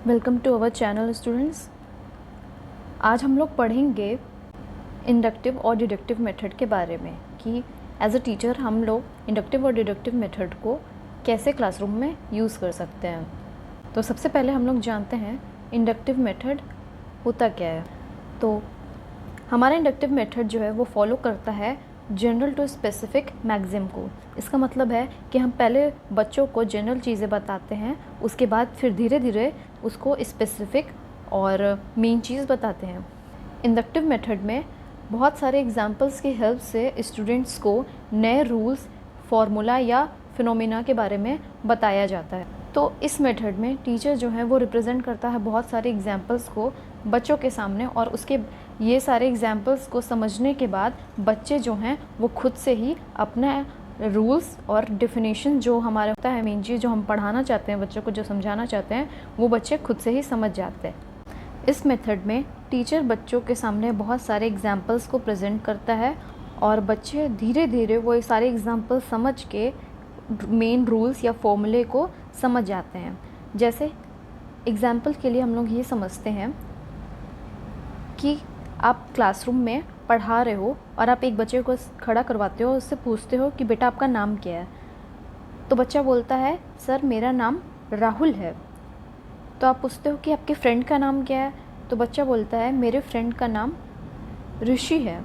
Welcome to our channel students. आज हम लोग पढ़ेंगे इंडक्टिव और डिडक्टिव मेथड के बारे में कि एज अ टीचर हम लोग इंडक्टिव और डिडक्टिव मेथड को कैसे क्लासरूम में यूज़ कर सकते हैं। तो सबसे पहले हम लोग जानते हैं इंडक्टिव मेथड होता क्या है। तो हमारा इंडक्टिव मेथड जो है वो फॉलो करता है जनरल टू स्पेसिफिक मैक्सिम को। इसका मतलब है कि हम पहले बच्चों को जनरल चीज़ें बताते हैं, उसके बाद फिर धीरे धीरे उसको स्पेसिफिक और मेन चीज़ बताते हैं। इंडक्टिव मेथड में बहुत सारे एग्जांपल्स की हेल्प से स्टूडेंट्स को नए रूल्स, फार्मूला या फिनोमिना के बारे में बताया जाता है। तो इस मेथड में टीचर जो है वो रिप्रेजेंट करता है बहुत सारे एग्जांपल्स को बच्चों के सामने, और उसके ये सारे एग्जांपल्स को समझने के बाद बच्चे जो हैं वो खुद से ही अपना रूल्स और डेफिनेशन जो हमारा होता है, मेन चीज़ जो हम पढ़ाना चाहते हैं, बच्चों को जो समझाना चाहते हैं, वो बच्चे खुद से ही समझ जाते हैं। इस मेथड में टीचर बच्चों के सामने बहुत सारे एग्जांपल्स को प्रेजेंट करता है और बच्चे धीरे धीरे वो सारे एग्जांपल समझ के मेन रूल्स या फॉर्मूले को समझ जाते हैं। जैसे एग्जांपल के लिए हम लोग ये समझते हैं कि आप क्लासरूम में पढ़ा रहे हो और आप एक बच्चे को खड़ा करवाते हो, उससे पूछते हो कि बेटा आपका नाम क्या है। तो बच्चा बोलता है सर मेरा नाम राहुल है। तो आप पूछते हो कि आपके फ्रेंड का नाम क्या है। तो बच्चा बोलता है मेरे फ्रेंड का नाम ऋषि है।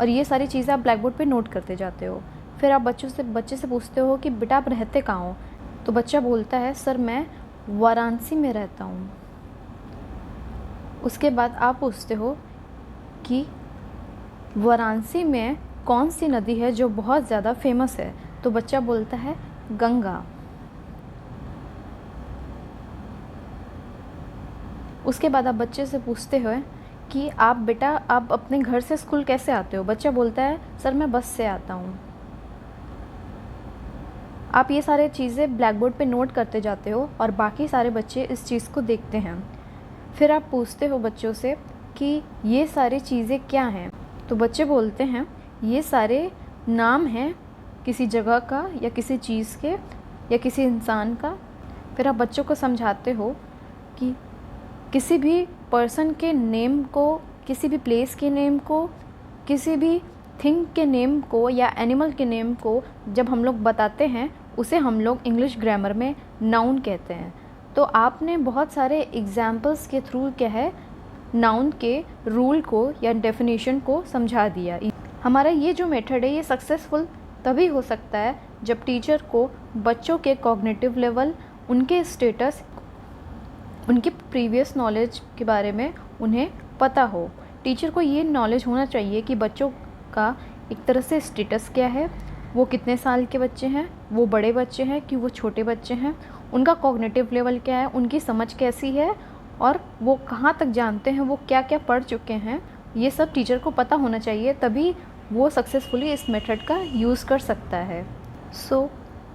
और ये सारी चीज़ें आप ब्लैक बोर्ड पे नोट करते जाते हो। फिर आप बच्चे से पूछते हो कि बेटा आप रहते कहाँ हो। तो बच्चा बोलता है सर मैं वाराणसी में रहता हूँ। उसके बाद आप पूछते हो कि वाराणसी में कौन सी नदी है जो बहुत ज़्यादा फेमस है। तो बच्चा बोलता है गंगा। उसके बाद आप बच्चे से पूछते हो कि आप अपने घर से स्कूल कैसे आते हो। बच्चा बोलता है सर मैं बस से आता हूँ। आप ये सारे चीज़ें ब्लैक बोर्ड पे नोट करते जाते हो और बाकी सारे बच्चे इस चीज़ को देखते हैं। फिर आप पूछते हो बच्चों से कि ये सारी चीज़ें क्या हैं। तो बच्चे बोलते हैं ये सारे नाम हैं किसी जगह का या किसी चीज़ के या किसी इंसान का। फिर आप बच्चों को समझाते हो कि किसी भी पर्सन के नेम को, किसी भी प्लेस के नेम को, किसी भी थिंग के नेम को या एनिमल के नेम को जब हम लोग बताते हैं उसे हम लोग इंग्लिश ग्रामर में नाउन कहते हैं। तो आपने बहुत सारे एग्जाम्पल्स के थ्रू क्या है नाउन के रूल को या डेफिनेशन को समझा दिया। हमारा ये जो मेथड है ये सक्सेसफुल तभी हो सकता है जब टीचर को बच्चों के कॉग्निटिव लेवल, उनके स्टेटस, उनके प्रीवियस नॉलेज के बारे में उन्हें पता हो। टीचर को ये नॉलेज होना चाहिए कि बच्चों का एक तरह से स्टेटस क्या है, वो कितने साल के बच्चे हैं, वो बड़े बच्चे हैं कि वो छोटे बच्चे हैं, उनका कॉग्निटिव लेवल क्या है, उनकी समझ कैसी है और वो कहाँ तक जानते हैं, वो क्या क्या पढ़ चुके हैं। ये सब टीचर को पता होना चाहिए, तभी वो सक्सेसफुली इस मेथड का यूज़ कर सकता है। सो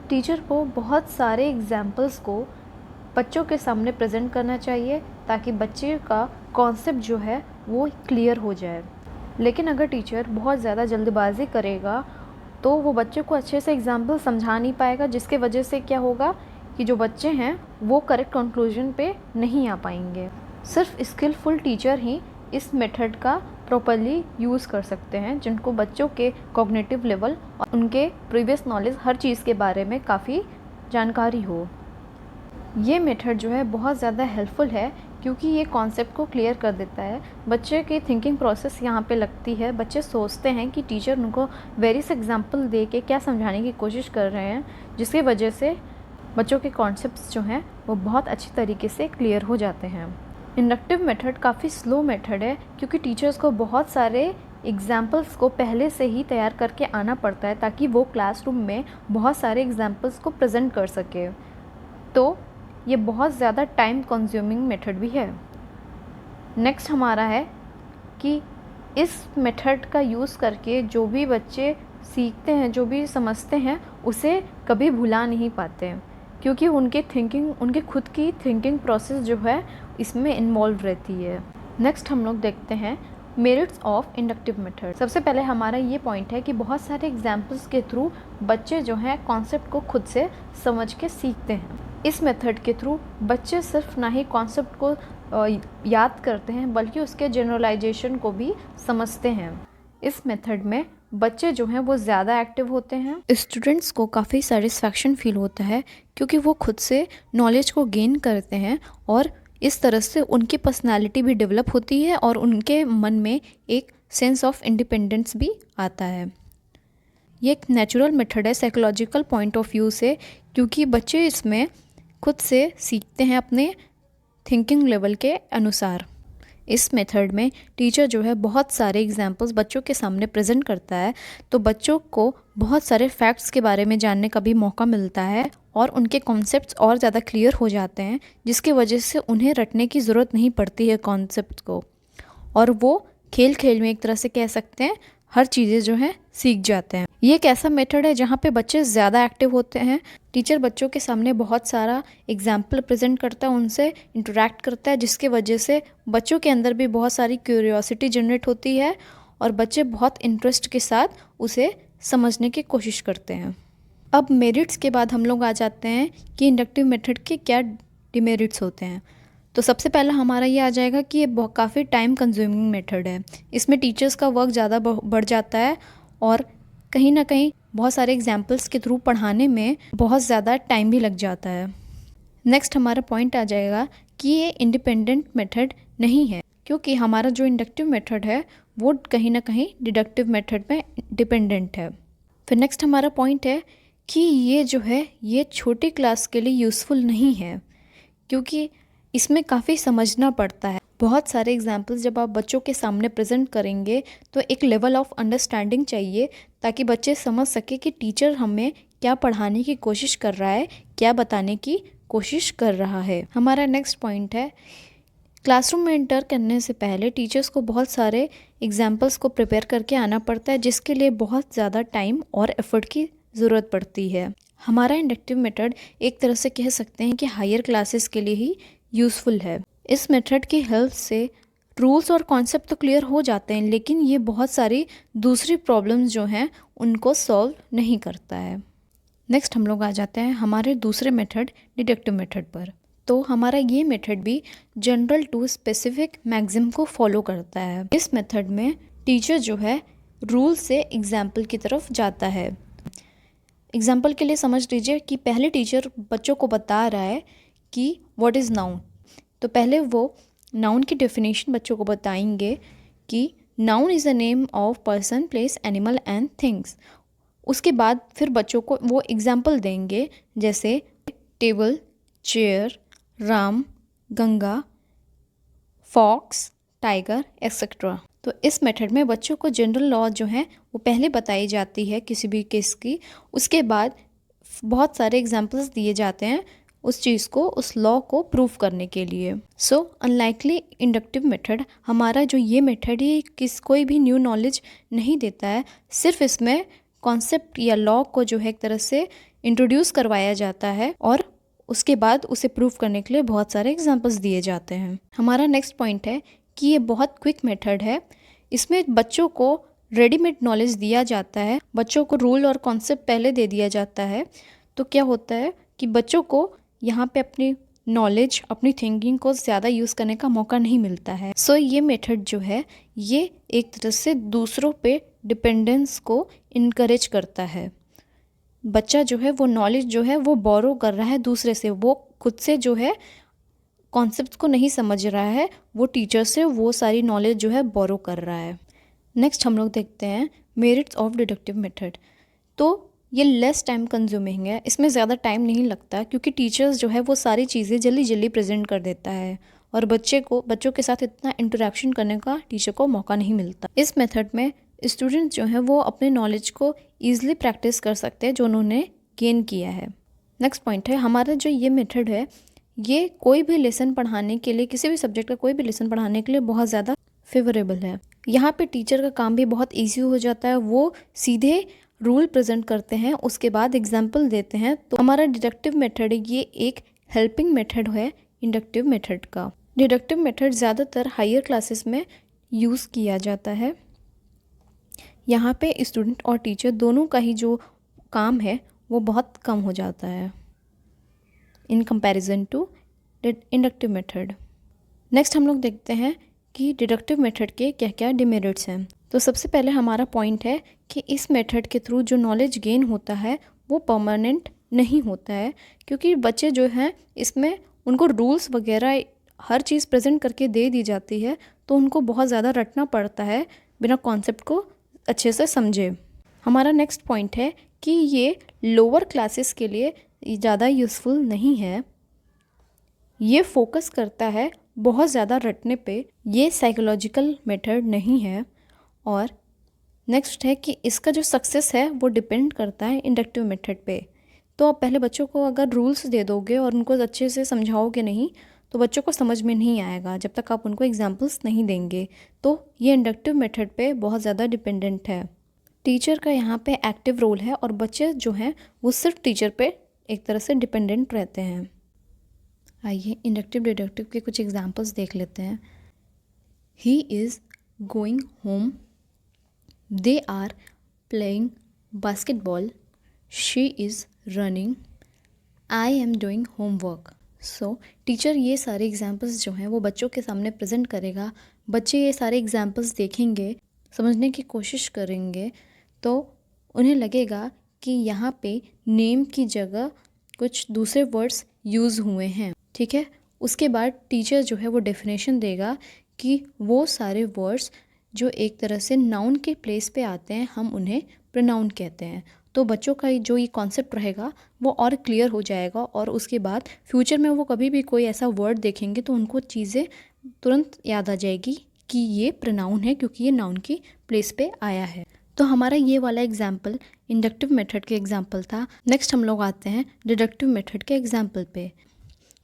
टीचर को बहुत सारे एग्जाम्पल्स को बच्चों के सामने प्रेजेंट करना चाहिए ताकि बच्चे का कॉन्सेप्ट जो है वो क्लियर हो जाए। लेकिन अगर टीचर बहुत ज़्यादा जल्दबाजी करेगा तो वो बच्चे को अच्छे से एग्जाम्पल समझा नहीं पाएगा, जिसके वजह से क्या होगा कि जो बच्चे हैं वो करेक्ट कंक्लूजन पे नहीं आ पाएंगे। सिर्फ स्किलफुल टीचर ही इस मेथड का प्रॉपरली यूज़ कर सकते हैं, जिनको बच्चों के कॉग्निटिव लेवल और उनके प्रीवियस नॉलेज हर चीज़ के बारे में काफ़ी जानकारी हो। ये मेथड जो है बहुत ज़्यादा हेल्पफुल है क्योंकि ये कॉन्सेप्ट को क्लियर कर देता है। बच्चे की थिंकिंग प्रोसेस यहाँ पे लगती है। बच्चे सोचते हैं कि टीचर उनको वेरियस एग्जांपल दे के क्या समझाने की कोशिश कर रहे हैं, जिसकी वजह से बच्चों के कॉन्सेप्ट्स जो हैं वो बहुत अच्छी तरीके से क्लियर हो जाते हैं। इंडक्टिव मेथड काफ़ी स्लो मेथड है क्योंकि टीचर्स को बहुत सारे एग्जाम्पल्स को पहले से ही तैयार करके आना पड़ता है ताकि वो क्लासरूम में बहुत सारे एग्जाम्पल्स को प्रेजेंट कर सके। तो ये बहुत ज़्यादा टाइम कंज्यूमिंग मेथड भी है। नेक्स्ट हमारा है कि इस मेथड का यूज़ करके जो भी बच्चे सीखते हैं, जो भी समझते हैं, उसे कभी भुला नहीं पाते क्योंकि उनके खुद की थिंकिंग प्रोसेस जो है इसमें इन्वॉल्व रहती है। नेक्स्ट हम लोग देखते हैं मेरिट्स ऑफ इंडक्टिव मेथड। सबसे पहले हमारा ये पॉइंट है कि बहुत सारे एग्जाम्पल्स के थ्रू बच्चे जो हैं कॉन्सेप्ट को खुद से समझ के सीखते हैं। इस मेथड के थ्रू बच्चे सिर्फ ना ही कॉन्सेप्ट को याद करते हैं बल्कि उसके जनरलाइजेशन को भी समझते हैं। इस मेथड में बच्चे जो हैं वो ज़्यादा एक्टिव होते हैं। स्टूडेंट्स को काफ़ी सेटिस्फैक्शन फील होता है क्योंकि वो खुद से नॉलेज को गेन करते हैं और इस तरह से उनकी पर्सनालिटी भी डेवलप होती है और उनके मन में एक सेंस ऑफ इंडिपेंडेंस भी आता है। ये एक नेचुरल मेथड है साइकोलॉजिकल पॉइंट ऑफ व्यू से, क्योंकि बच्चे इसमें खुद से सीखते हैं अपने थिंकिंग लेवल के अनुसार। इस मेथड में टीचर जो है बहुत सारे एग्जाम्पल्स बच्चों के सामने प्रेजेंट करता है, तो बच्चों को बहुत सारे फैक्ट्स के बारे में जानने का भी मौका मिलता है और उनके कॉन्सेप्ट्स और ज़्यादा क्लियर हो जाते हैं, जिसकी वजह से उन्हें रटने की ज़रूरत नहीं पड़ती है कॉन्सेप्ट को, और वो खेल खेल में एक तरह से कह सकते हैं हर चीज़ें जो हैं सीख जाते हैं। ये एक ऐसा मेथड है जहाँ पे बच्चे ज़्यादा एक्टिव होते हैं। टीचर बच्चों के सामने बहुत सारा एग्जाम्पल प्रेजेंट करता है, उनसे इंटरेक्ट करता है, जिसकी वजह से बच्चों के अंदर भी बहुत सारी क्यूरियोसिटी जनरेट होती है और बच्चे बहुत इंटरेस्ट के साथ उसे समझने की कोशिश करते हैं। अब मेरिट्स के बाद हम लोग आ जाते हैं कि इंडक्टिव मेथड के क्या डिमेरिट्स होते हैं। तो सबसे पहला हमारा ये आ जाएगा कि ये काफ़ी टाइम कंज्यूमिंग मेथड है। इसमें टीचर्स का वर्क ज़्यादा बढ़ जाता है और कहीं ना कहीं बहुत सारे एग्जाम्पल्स के थ्रू पढ़ाने में बहुत ज़्यादा टाइम भी लग जाता है। नेक्स्ट हमारा पॉइंट आ जाएगा कि ये इंडिपेंडेंट मेथड नहीं है, क्योंकि हमारा जो इंडक्टिव मेथड है वो कहीं ना कहीं डिडक्टिव मेथड में डिपेंडेंट है। फिर नेक्स्ट हमारा पॉइंट है कि ये जो है ये छोटी क्लास के लिए यूज़फुल नहीं है, क्योंकि इसमें काफ़ी समझना पड़ता है। बहुत सारे एग्जाम्पल्स जब आप बच्चों के सामने प्रेजेंट करेंगे तो एक लेवल ऑफ अंडरस्टैंडिंग चाहिए ताकि बच्चे समझ सके कि टीचर हमें क्या पढ़ाने की कोशिश कर रहा है, क्या बताने की कोशिश कर रहा है। हमारा नेक्स्ट पॉइंट है क्लासरूम में एंटर करने से पहले टीचर्स को बहुत सारे एग्जाम्पल्स को प्रिपेयर करके आना पड़ता है, जिसके लिए बहुत ज़्यादा टाइम और एफर्ट की ज़रूरत पड़ती है। हमारा इंडक्टिव मेथड एक तरह से कह सकते हैं कि हायर क्लासेस के लिए ही यूज़फुल है। इस मेथड की हेल्प से रूल्स और कॉन्सेप्ट तो क्लियर हो जाते हैं, लेकिन ये बहुत सारी दूसरी प्रॉब्लम्स जो हैं उनको सॉल्व नहीं करता है। नेक्स्ट हम लोग आ जाते हैं हमारे दूसरे मेथड डिडक्टिव मेथड पर। तो हमारा ये मेथड भी जनरल टू स्पेसिफिक मैक्सिम को फॉलो करता है। इस मेथड में टीचर जो है रूल से एग्जाम्पल की तरफ जाता है। एग्जाम्पल के लिए समझ लीजिए कि पहले टीचर बच्चों को बता रहा है कि व्हाट इज़ नाउन। तो पहले वो नाउन की डेफिनेशन बच्चों को बताएंगे कि noun is a name of person, place, animal and things. उसके बाद फिर बच्चों को वो एग्जाम्पल देंगे, जैसे table, chair, Ram, Ganga, fox, tiger etcetera. तो इस मेथड में बच्चों को जनरल लॉ जो है वो पहले बताई जाती है किसी भी केस की, उसके बाद बहुत सारे एग्जाम्पल्स दिए जाते हैं उस चीज़ को, उस लॉ को प्रूव करने के लिए। सो अनलाइकली इंडक्टिव मेथड, हमारा जो ये मेथड है कोई भी न्यू नॉलेज नहीं देता है, सिर्फ इसमें कॉन्सेप्ट या लॉ को जो है एक तरह से इंट्रोड्यूस करवाया जाता है और उसके बाद उसे प्रूव करने के लिए बहुत सारे एग्जाम्पल्स दिए जाते हैं। हमारा नेक्स्ट पॉइंट है कि ये बहुत क्विक मेथड है। इसमें बच्चों को रेडीमेड नॉलेज दिया जाता है, बच्चों को रूल और कॉन्सेप्ट पहले दे दिया जाता है। तो क्या होता है कि बच्चों को यहाँ पे अपनी नॉलेज, अपनी थिंकिंग को ज़्यादा यूज़ करने का मौका नहीं मिलता है। सो ये मेथड जो है ये एक तरह से दूसरों पे डिपेंडेंस को इनकरेज करता है। बच्चा जो है वो नॉलेज जो है वो बोरो कर रहा है दूसरे से, वो खुद से जो है कॉन्सेप्ट को नहीं समझ रहा है, वो टीचर से वो सारी नॉलेज जो है बोरो कर रहा है। नेक्स्ट हम लोग देखते हैं मेरिट्स ऑफ डिडक्टिव मेथड। तो ये लेस टाइम कंज्यूमिंग है, इसमें ज़्यादा टाइम नहीं लगता क्योंकि टीचर्स जो है वो सारी चीज़ें जल्दी जल्दी प्रेजेंट कर देता है और बच्चों के साथ इतना इंटरेक्शन करने का टीचर को मौका नहीं मिलता। इस मेथड में स्टूडेंट्स जो हैं वो अपने नॉलेज को ईजिली प्रैक्टिस कर सकते हैं जो उन्होंने गेन किया है। नेक्स्ट पॉइंट है हमारा जो ये मेथड है ये कोई भी लेसन पढ़ाने के लिए, किसी भी सब्जेक्ट का कोई भी लेसन पढ़ाने के लिए बहुत ज़्यादा फेवरेबल है। यहाँ पे टीचर का काम भी बहुत ईजी हो जाता है, वो सीधे रूल प्रेजेंट करते हैं, उसके बाद एग्जाम्पल देते हैं। तो हमारा डिडक्टिव मेथड ये एक हेल्पिंग मेथड है इंडक्टिव मेथड का। डिडक्टिव मेथड ज़्यादातर हायर क्लासेस में यूज़ किया जाता है। यहाँ पे स्टूडेंट और टीचर दोनों का ही जो काम है वो बहुत कम हो जाता है। In comparison to inductive method. Next हम लोग देखते हैं कि डिडक्टिव मेथड के क्या क्या डिमेरिट्स हैं। तो सबसे पहले हमारा पॉइंट है कि इस मेथड के थ्रू जो नॉलेज गेन होता है वो परमानेंट नहीं होता है, क्योंकि बच्चे जो हैं इसमें उनको रूल्स वगैरह हर चीज़ प्रेजेंट करके दे दी जाती है, तो उनको बहुत ज़्यादा रटना पड़ता है बिना कॉन्सेप्ट को अच्छे से समझे। हमारा नेक्स्ट पॉइंट है कि ये लोअर क्लासेस के लिए ज़्यादा यूज़फुल नहीं है, ये फोकस करता है बहुत ज़्यादा रटने पे, ये साइकोलॉजिकल मेथड नहीं है। और नेक्स्ट है कि इसका जो सक्सेस है वो डिपेंड करता है इंडक्टिव मेथड पे। तो आप पहले बच्चों को अगर रूल्स दे दोगे और उनको अच्छे से समझाओगे नहीं तो बच्चों को समझ में नहीं आएगा जब तक आप उनको एग्जाम्पल्स नहीं देंगे। तो ये इंडक्टिव मेथड पे बहुत ज़्यादा डिपेंडेंट है। टीचर का यहाँ पे एक्टिव रोल है और बच्चे जो हैं वो सिर्फ टीचर पे एक तरह से डिपेंडेंट रहते हैं। आइए इंडक्टिव डिडक्टिव के कुछ एग्जाम्पल्स देख लेते हैं। He is going home, they are playing basketball, she is running, I am doing homework. So teacher ये सारे एग्जाम्पल्स जो हैं वो बच्चों के सामने प्रेजेंट करेगा। बच्चे ये सारे एग्जाम्पल्स देखेंगे, समझने की कोशिश करेंगे, तो उन्हें लगेगा कि यहाँ पे नेम की जगह कुछ दूसरे वर्ड्स यूज़ हुए हैं। ठीक है, उसके बाद टीचर जो है वो डेफिनेशन देगा कि वो सारे वर्ड्स जो एक तरह से नाउन के प्लेस पे आते हैं हम उन्हें प्रोनाउन कहते हैं। तो बच्चों का जो ये कॉन्सेप्ट रहेगा वो और क्लियर हो जाएगा और उसके बाद फ्यूचर में वो कभी भी कोई ऐसा वर्ड देखेंगे तो उनको चीज़ें तुरंत याद आ जाएगी कि ये प्रोनाउन है क्योंकि ये नाउन की प्लेस पे आया है। तो हमारा ये वाला एग्जाम्पल इंडक्टिव मेथड के एग्जाम्पल था। नेक्स्ट हम लोग आते हैं डिडक्टिव मेथड के एग्जाम्पल पे।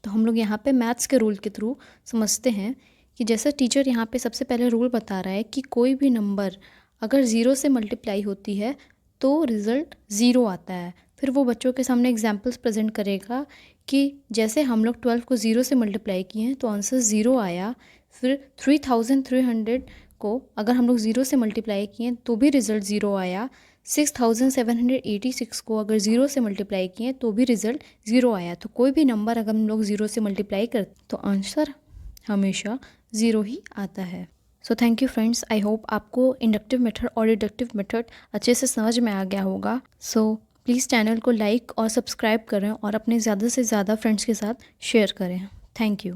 तो हम लोग यहाँ पे मैथ्स के रूल के थ्रू समझते हैं कि जैसे टीचर यहाँ पे सबसे पहले रूल बता रहा है कि कोई भी नंबर अगर 0 से मल्टीप्लाई होती है तो रिज़ल्ट 0 आता है। फिर वो बच्चों के सामने एग्जाम्पल्स प्रेजेंट करेगा कि जैसे हम लोग 12 को 0 से मल्टीप्लाई किए हैं तो आंसर 0 आया। फिर 3300 को अगर हम लोग 0 से मल्टीप्लाई किए तो भी रिज़ल्ट 0 आया। 6786 को अगर 0 से मल्टीप्लाई किए तो भी रिज़ल्ट 0 आया। तो कोई भी नंबर अगर हम लोग 0 से मल्टीप्लाई करते तो आंसर हमेशा 0 ही आता है। So thank you friends, I hope आपको इंडक्टिव मेथड और डिडक्टिव मेथड अच्छे से समझ में आ गया होगा। सो प्लीज़ चैनल को लाइक और सब्सक्राइब करें और अपने ज़्यादा से ज़्यादा फ्रेंड्स के साथ शेयर करें। Thank you.